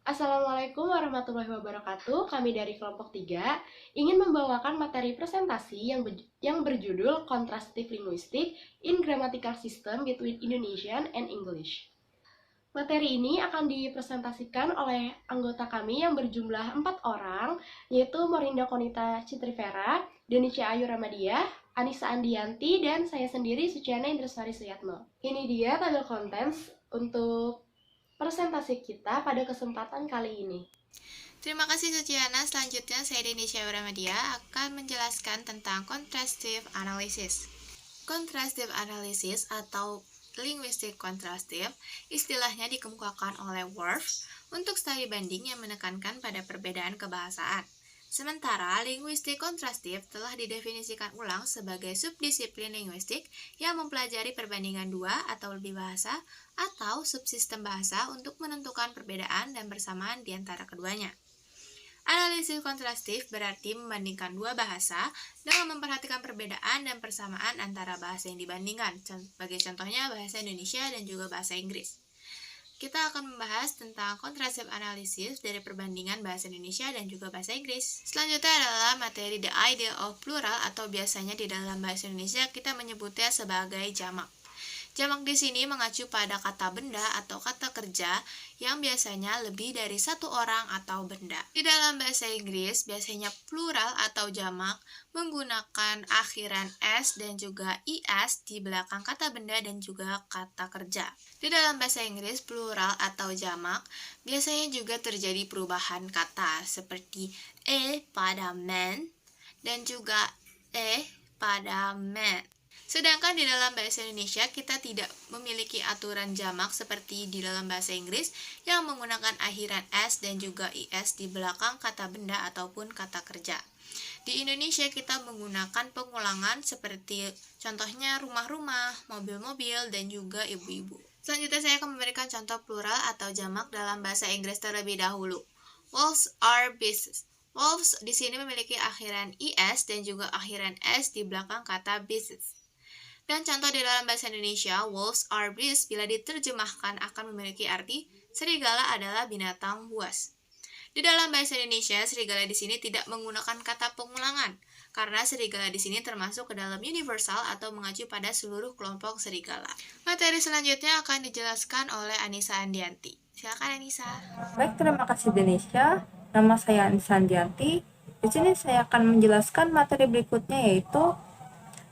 Assalamualaikum warahmatullahi wabarakatuh. Kami dari kelompok 3 ingin membawakan materi presentasi yang berjudul Contrastive Linguistic in Grammatical System Between Indonesian and English. Materi ini akan dipresentasikan oleh anggota kami yang berjumlah 4 orang, yaitu Morinda Konita Citrivera, Denicia Ayu Ramadiah, Anissa Andianti, dan saya sendiri Suciana Indresari Suyatmo. Ini dia tabel contents untuk presentasi kita pada kesempatan kali ini. Terima kasih Suciana. Selanjutnya saya Denisha Wiramadia akan menjelaskan tentang contrastive analysis. Contrastive analysis atau linguistic contrastive istilahnya dikemukakan oleh Worf untuk studi banding yang menekankan pada perbedaan kebahasaan. Sementara linguistik kontrastif telah didefinisikan ulang sebagai subdisiplin linguistik yang mempelajari perbandingan dua atau lebih bahasa atau subsistem bahasa untuk menentukan perbedaan dan persamaan di antara keduanya. Analisis kontrastif berarti membandingkan dua bahasa dengan memperhatikan perbedaan dan persamaan antara bahasa yang dibandingkan, sebagai contohnya bahasa Indonesia dan juga bahasa Inggris. Kita akan membahas tentang contrastive analysis dari perbandingan bahasa Indonesia dan juga bahasa Inggris. Selanjutnya adalah materi the idea of plural atau biasanya di dalam bahasa Indonesia kita menyebutnya sebagai jamak. Jamak di sini mengacu pada kata benda atau kata kerja yang biasanya lebih dari satu orang atau benda. Di dalam bahasa Inggris, biasanya plural atau jamak menggunakan akhiran s dan juga is di belakang kata benda dan juga kata kerja. Di dalam bahasa Inggris, plural atau jamak biasanya juga terjadi perubahan kata seperti pada man dan juga pada man. Sedangkan di dalam bahasa Indonesia kita tidak memiliki aturan jamak seperti di dalam bahasa Inggris yang menggunakan akhiran s dan juga is di belakang kata benda ataupun kata kerja. Di Indonesia kita menggunakan pengulangan seperti contohnya rumah-rumah, mobil-mobil, dan juga ibu-ibu. Selanjutnya saya akan memberikan contoh plural atau jamak dalam bahasa Inggris terlebih dahulu. Wolves are beasts. Wolves di sini memiliki akhiran is dan juga akhiran s di belakang kata beasts. Dan contoh di dalam bahasa Indonesia, wolves are beasts bila diterjemahkan akan memiliki arti serigala adalah binatang buas. Di dalam bahasa Indonesia, serigala di sini tidak menggunakan kata pengulangan, karena serigala di sini termasuk ke dalam universal atau mengacu pada seluruh kelompok serigala. Materi selanjutnya akan dijelaskan oleh Anissa Andianti. Silakan Anissa. Baik, terima kasih Denisha. Nama saya Anissa Andianti. Di sini saya akan menjelaskan materi berikutnya yaitu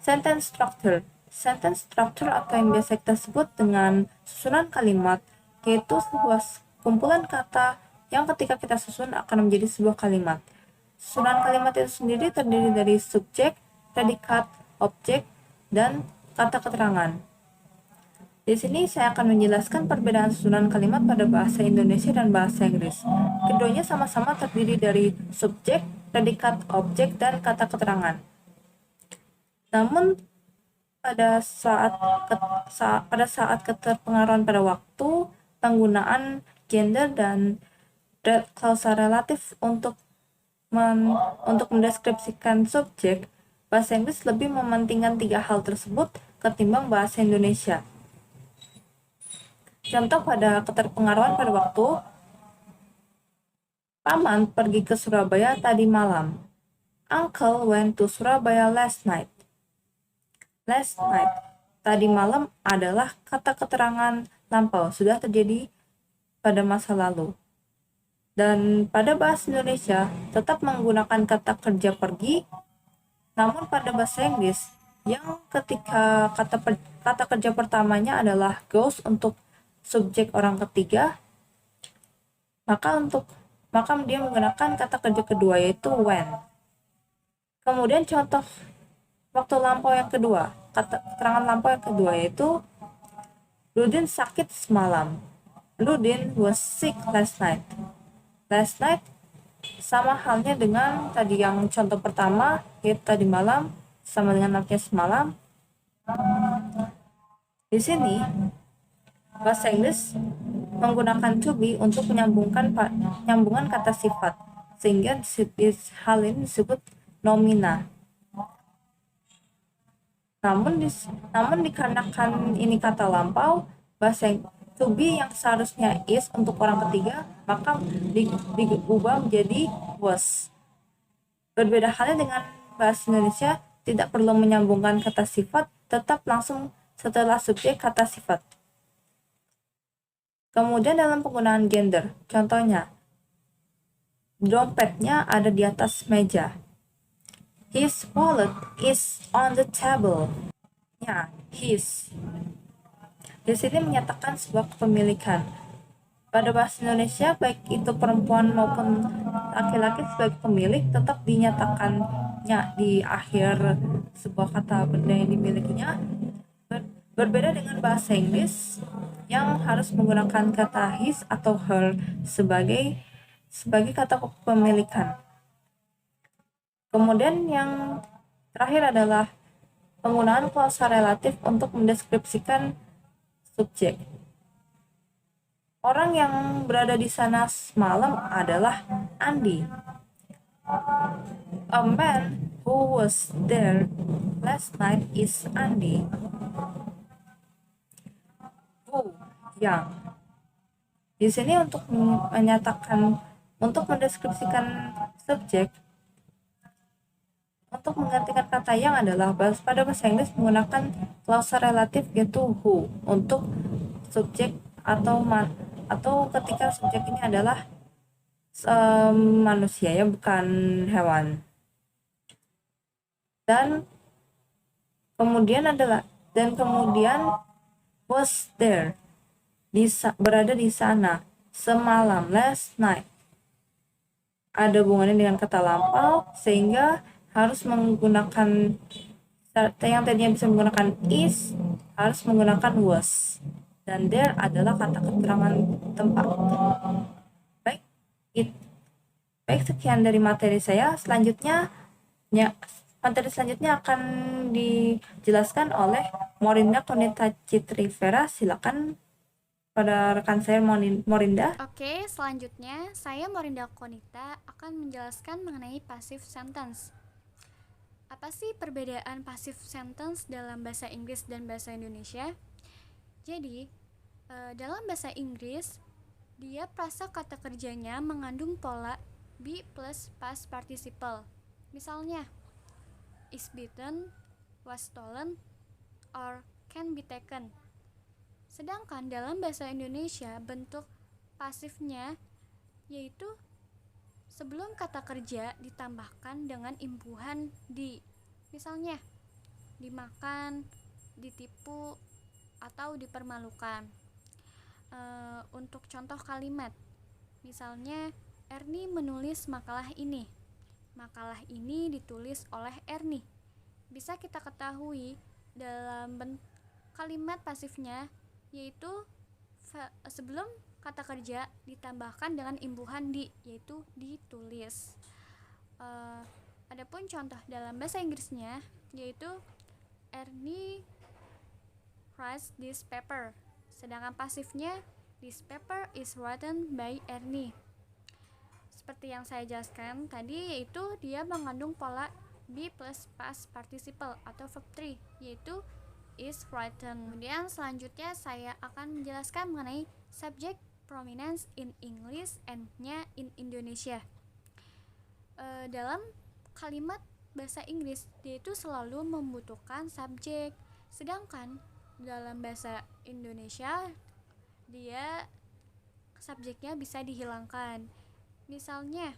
sentence structure. Sentence structure atau yang biasa kita sebut dengan susunan kalimat, yaitu sebuah kumpulan kata yang ketika kita susun akan menjadi sebuah kalimat. Susunan kalimat itu sendiri terdiri dari subjek, predikat, objek, dan kata keterangan. Di sini saya akan menjelaskan perbedaan susunan kalimat pada bahasa Indonesia dan bahasa Inggris. Keduanya sama-sama terdiri dari subjek, predikat, objek, dan kata keterangan. Namun pada saat keterpengaruhan pada waktu, penggunaan gender dan klausa relatif untuk mendeskripsikan subjek, bahasa Inggris lebih mementingkan tiga hal tersebut ketimbang bahasa Indonesia. Contoh pada keterpengaruhan pada waktu, Paman pergi ke Surabaya tadi malam. Uncle went to Surabaya last night. Last night, tadi malam adalah kata keterangan lampau, sudah terjadi pada masa lalu. Dan pada bahasa Indonesia tetap menggunakan kata kerja pergi, namun pada bahasa Inggris yang ketika kata kerja pertamanya adalah goes untuk subjek orang ketiga, maka dia menggunakan kata kerja kedua yaitu when. Kemudian contoh waktu lampau yang kedua, kata keterangan lampau yang kedua yaitu Rudin sakit semalam. Rudin was sick last night. Last night sama halnya dengan tadi yang contoh pertama, yaitu tadi malam, sama dengan artinya semalam. Di sini bahasa Inggris menggunakan to be untuk menyambungkan kata sifat, sehingga hal ini disebut nomina. Namun dikarenakan ini kata lampau, To be yang seharusnya is untuk orang ketiga, maka diubah menjadi was. Berbeda halnya dengan bahasa Indonesia, tidak perlu menyambungkan kata sifat, tetap langsung setelah subjek kata sifat. Kemudian dalam penggunaan gender, contohnya, dompetnya ada di atas meja. His wallet is on the table. Ya, his. Di sini menyatakan sebuah kepemilikan. Pada bahasa Indonesia, baik itu perempuan maupun laki-laki sebagai pemilik tetap dinyatakannya di akhir sebuah kata benda yang dimilikinya. Berbeda dengan bahasa Inggris yang harus menggunakan kata his atau her sebagai kata kepemilikan. Kemudian yang terakhir adalah penggunaan klausa relatif untuk mendeskripsikan subjek. Orang yang berada di sana semalam adalah Andi. A man who was there last night is Andi. Who, yang. Di sini untuk mendeskripsikan subjek, untuk menggantikan kata yang adalah pada bahasa Inggris menggunakan klausa relatif yaitu who untuk subjek atau ketika subjek ini adalah manusia ya, bukan hewan. Dan kemudian was there, berada di sana semalam, last night, ada hubungannya dengan kata lampau sehingga harus menggunakan yang tadinya bisa menggunakan is harus menggunakan was. Dan there adalah kata keterangan tempat. Baik, sekian dari materi saya. Materi selanjutnya akan dijelaskan oleh Morinda Konita Citrivera. Silakan pada rekan saya Morinda. Oke, selanjutnya saya Morinda Konita akan menjelaskan mengenai passive sentence. Apa sih perbedaan passive sentence dalam bahasa Inggris dan bahasa Indonesia? Jadi, dalam bahasa Inggris, dia prasa kata kerjanya mengandung pola be plus past participle. Misalnya, is beaten, was stolen, or can be taken. Sedangkan dalam bahasa Indonesia, bentuk pasifnya yaitu sebelum kata kerja ditambahkan dengan imbuhan di. Misalnya, dimakan, ditipu, atau dipermalukan. Untuk contoh kalimat, misalnya Ernie menulis makalah ini. Makalah ini ditulis oleh Ernie. Bisa kita ketahui dalam kalimat pasifnya yaitu sebelum kata kerja ditambahkan dengan imbuhan di, yaitu ditulis. Adapun contoh dalam bahasa Inggrisnya yaitu Ernie writes this paper. Sedangkan pasifnya this paper is written by Ernie. Seperti yang saya jelaskan tadi, yaitu dia mengandung pola be plus past participle atau verb 3, yaitu is written. Kemudian selanjutnya saya akan menjelaskan mengenai subject prominence in English and-nya in Indonesia. Dalam kalimat bahasa Inggris, dia itu selalu membutuhkan subjek, sedangkan dalam bahasa Indonesia dia subjeknya bisa dihilangkan. Misalnya,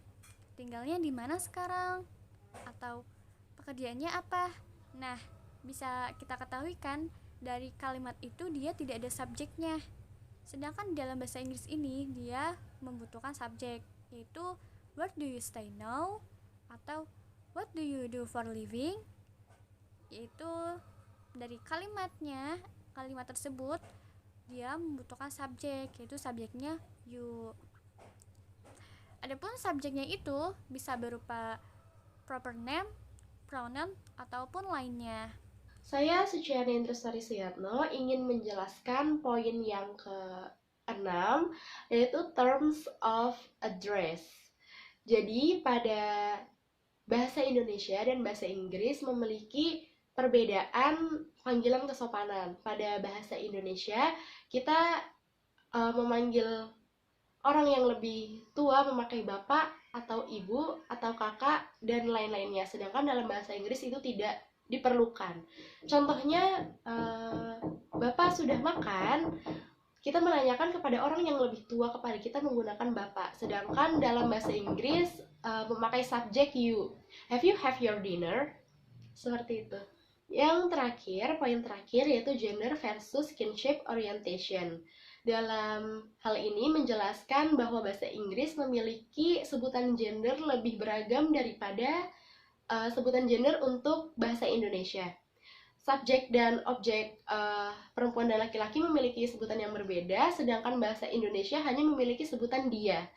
tinggalnya di mana sekarang? Atau pekerjaannya apa? Nah, bisa kita ketahui kan dari kalimat itu dia tidak ada subjeknya. Sedangkan dalam bahasa Inggris ini dia membutuhkan subjek, yaitu where do you stay now? Atau what do you do for living? Yaitu dari kalimat tersebut dia membutuhkan subjek, yaitu subjeknya you. Adapun subjeknya itu bisa berupa proper name, pronoun, ataupun lainnya. Saya Suciana Indrasari Suyatno ingin menjelaskan poin yang ke-6, yaitu terms of address. Jadi pada bahasa Indonesia dan bahasa Inggris memiliki perbedaan panggilan kesopanan. Pada bahasa Indonesia kita memanggil orang yang lebih tua memakai bapak atau ibu atau kakak dan lain-lainnya. Sedangkan dalam bahasa Inggris itu tidak diperlukan. Contohnya, bapak sudah makan, kita menanyakan kepada orang yang lebih tua kepada kita menggunakan bapak. Sedangkan dalam bahasa Inggris memakai subjek you. Have you have your dinner? Seperti itu. Yang terakhir, poin terakhir yaitu gender versus kinship orientation. Dalam hal ini menjelaskan bahwa bahasa Inggris memiliki sebutan gender lebih beragam daripada sebutan gender untuk bahasa Indonesia. Subjek dan objek perempuan dan laki-laki memiliki sebutan yang berbeda, sedangkan bahasa Indonesia hanya memiliki sebutan dia.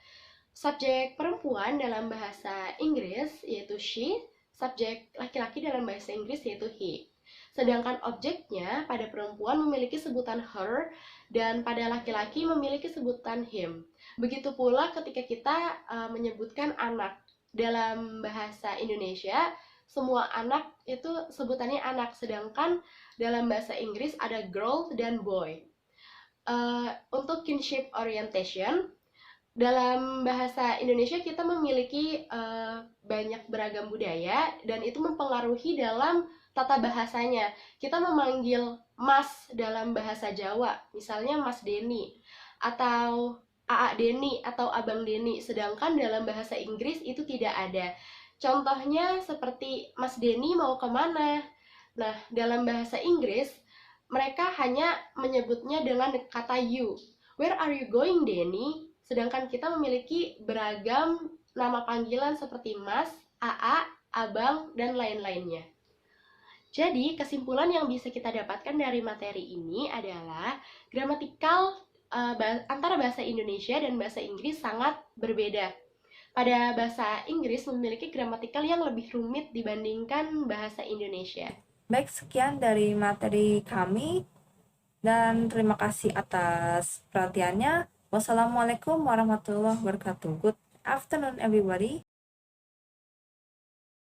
Subjek perempuan dalam bahasa Inggris yaitu she, subjek laki-laki dalam bahasa Inggris yaitu he. Sedangkan objeknya pada perempuan memiliki sebutan her dan pada laki-laki memiliki sebutan him. Begitu pula ketika kita menyebutkan anak dalam bahasa Indonesia, semua anak itu sebutannya anak, sedangkan dalam bahasa Inggris ada girl dan boy. Untuk kinship orientation, dalam bahasa Indonesia kita memiliki banyak beragam budaya dan itu mempengaruhi dalam tata bahasanya. Kita memanggil Mas dalam bahasa Jawa, misalnya Mas Denny, atau Aa Denny, atau Abang Denny, sedangkan dalam bahasa Inggris itu tidak ada. Contohnya seperti Mas Denny mau kemana? Nah, dalam bahasa Inggris, mereka hanya menyebutnya dengan kata you. Where are you going, Denny? Sedangkan kita memiliki beragam nama panggilan seperti Mas, Aa, Abang, dan lain-lainnya. Jadi, kesimpulan yang bisa kita dapatkan dari materi ini adalah gramatikal antara bahasa Indonesia dan bahasa Inggris sangat berbeda. Pada bahasa Inggris memiliki gramatikal yang lebih rumit dibandingkan bahasa Indonesia. Baik, sekian dari materi kami dan terima kasih atas perhatiannya. Wassalamualaikum warahmatullahi wabarakatuh. Good afternoon everybody.